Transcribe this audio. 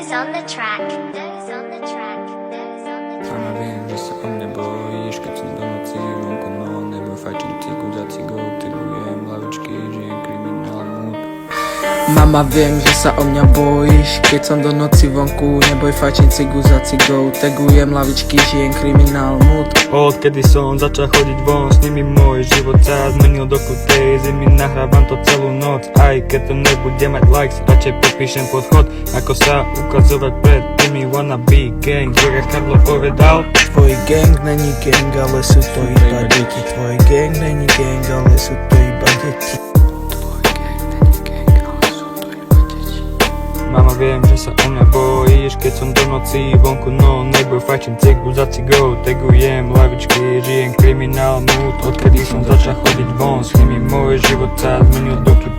Doze on the track. Doze on the track. Doze on the track. Mama, viem, že sa o mňa bojíš, keď som do noci vonku, no nebo fajčím cigu za cigou, tygujem lavičky, žijem kriminál mood. Mama, viem, že sa o mňa bojíš, keď som do noci vonku, neboj, fajčím cigu za cigou, tagujem lavičky, žijem kriminál mood. Odkedy som začal chodiť von, s nimi môj život sa zmenil do krutej zimy. Nahrávam to celú noc, aj keď to nebude mať likes, radšej popíšem podchod, ako sa ukazovať pred tými wannabe gang. Jak Karlo povedal, Tvoj gang není gang, ale sú to iba deti. Tvoj gang není gang, ale sú to iba deti. mama, viem, že sa o mňa bojíš, keď som do noci vonku, no neboj, fajčím cigu za cigou, tagujem lavičky, žijem kriminál mood. Odkedy som začal chodiť von, s nimi môj život sa zmenil do krutej